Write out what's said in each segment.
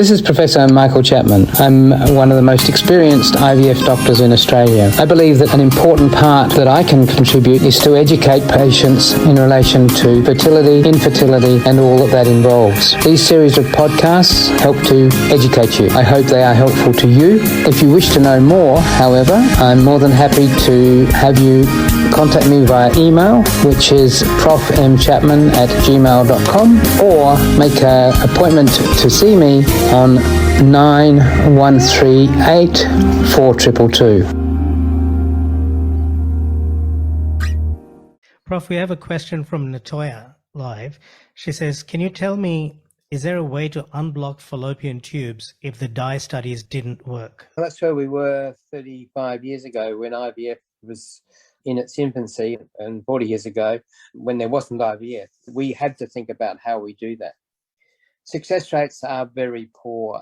This is Professor Michael Chapman. I'm one of the most experienced IVF doctors in Australia. I believe that an important part that I can contribute is to educate patients in relation to fertility, infertility, and all that involves. These series of podcasts help to educate you. I hope they are helpful to you. If you wish to know more, however, I'm more than happy to have you contact me via email, which is profmchapman@gmail.com, or make an appointment to see me on 9138 4222. Prof, we have a question from Natoya live. She says, can you tell me, is there a way to unblock fallopian tubes if the dye studies didn't work? Well, that's where we were 35 years ago when IVF was in its infancy, and 40 years ago when there wasn't IVF. We had to think about how we do that. Success rates are very poor,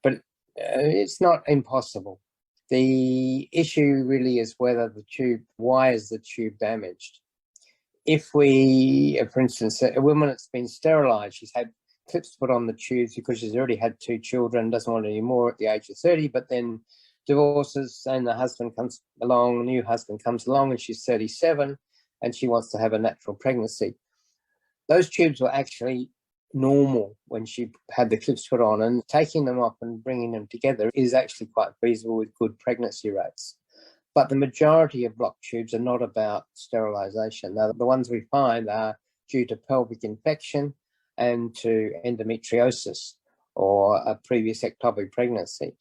but it's not impossible. The issue really is why is the tube damaged? If we, for instance, a woman that's been sterilised, she's had clips put on the tubes because she's already had 2 children, doesn't want any more at the age of 30, but then divorces and the new husband comes along and she's 37 and she wants to have a natural pregnancy. Those tubes were actually normal when she had the clips put on, and taking them off and bringing them together is actually quite feasible with good pregnancy rates. But the majority of blocked tubes are not about sterilisation. Now, the ones we find are due to pelvic infection and to endometriosis or a previous ectopic pregnancy.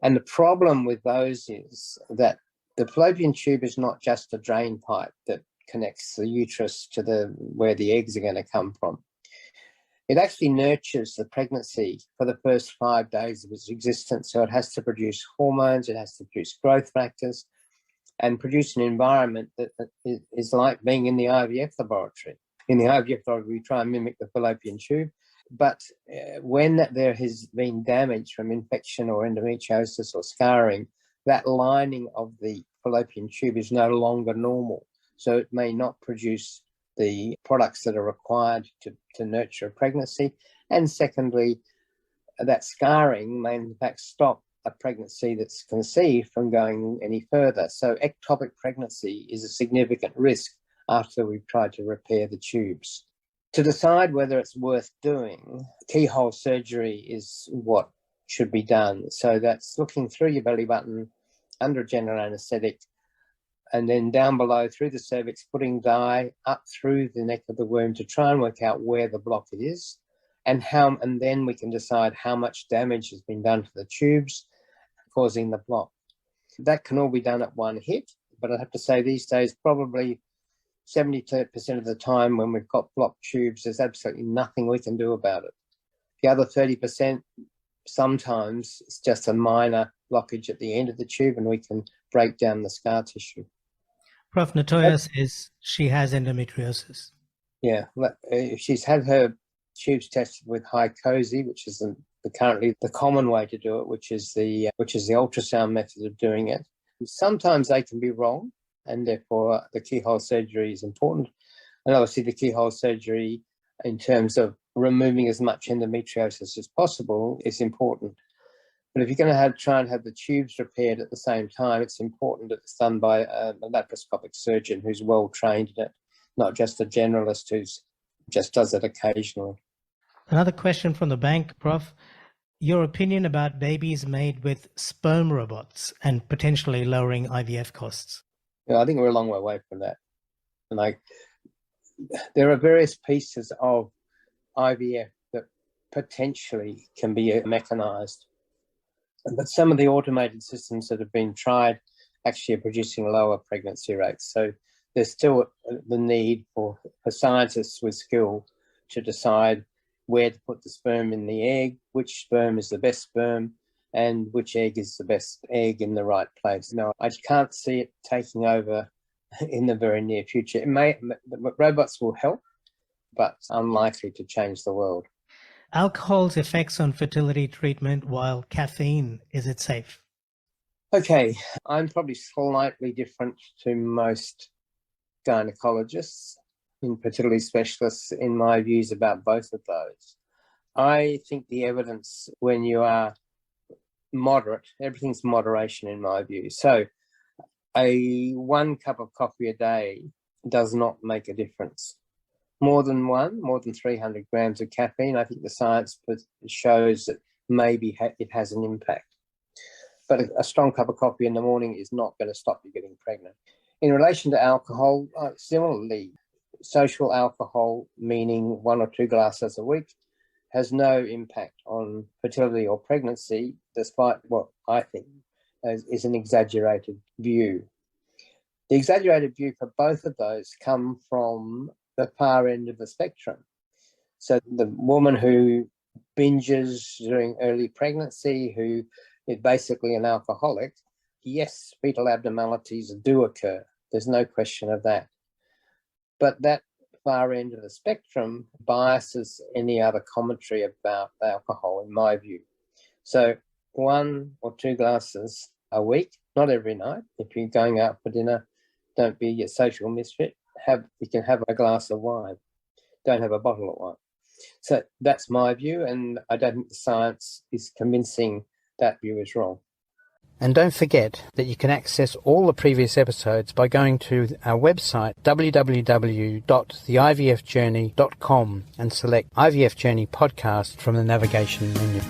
And the problem with those is that the fallopian tube is not just a drain pipe that connects the uterus to where the eggs are going to come from. It actually nurtures the pregnancy for the first 5 days of its existence. So it has to produce hormones, it has to produce growth factors, and produce an environment that is like being in the IVF laboratory. In the IVF laboratory, we try and mimic the fallopian tube. But when there has been damage from infection or endometriosis or scarring, that lining of the fallopian tube is no longer normal. So it may not produce the products that are required to nurture a pregnancy. And secondly, that scarring may in fact stop a pregnancy that's conceived from going any further. So ectopic pregnancy is a significant risk after we've tried to repair the tubes. To decide whether it's worth doing, keyhole surgery is what should be done. So that's looking through your belly button under general anaesthetic, and then down below through the cervix, putting dye up through the neck of the womb to try and work out where the block is and then we can decide how much damage has been done to the tubes causing the block. That can all be done at one hit, but I have to say these days probably 70% of the time when we've got blocked tubes, there's absolutely nothing we can do about it. The other 30%, sometimes it's just a minor blockage at the end of the tube and we can break down the scar tissue. Prof, Natoya says she has endometriosis. Yeah, she's had her tubes tested with high COSY, which is currently the common way to do it, which is the ultrasound method of doing it. Sometimes they can be wrong, and therefore the keyhole surgery is important. And obviously the keyhole surgery, in terms of removing as much endometriosis as possible, is important. But if you're going to try and have the tubes repaired at the same time, it's important that it's done by a laparoscopic surgeon who's well trained in it, not just a generalist who just does it occasionally. Another question from the bank, Prof. Your opinion about babies made with sperm robots and potentially lowering IVF costs? I think we're a long way away from that. There are various pieces of IVF that potentially can be mechanized, but some of the automated systems that have been tried actually are producing lower pregnancy rates. So there's still the need for scientists with skill to decide where to put the sperm in the egg, which sperm is the best sperm, and which egg is the best egg in the right place. No, I can't see it taking over in the very near future. Robots will help, but unlikely to change the world. Alcohol's effects on fertility treatment, while caffeine, is it safe? Okay, I'm probably slightly different to most gynecologists. in fertility specialists in my views about both of those. I think the evidence, when you are moderate, everything's moderation in my view. So a 1 cup of coffee a day does not make a difference. More than 300 grams of caffeine, I think the science shows that maybe it has an impact. But a strong cup of coffee in the morning is not going to stop you getting pregnant. In relation to alcohol, similarly, social alcohol, meaning 1 or 2 glasses a week, has no impact on fertility or pregnancy, despite what I think is an exaggerated view. The exaggerated view for both of those come from the far end of the spectrum. So the woman who binges during early pregnancy, who is basically an alcoholic, yes, fetal abnormalities do occur. There's no question of that. But that far end of the spectrum biases any other commentary about alcohol, in my view. So 1 or 2 glasses a week, not every night. If you're going out for dinner, don't be a social misfit. You can have a glass of wine. Don't have a bottle of wine. So that's my view, and I don't think the science is convincing that view is wrong. And don't forget that you can access all the previous episodes by going to our website www.theivfjourney.com and select IVF Journey podcast from the navigation menu.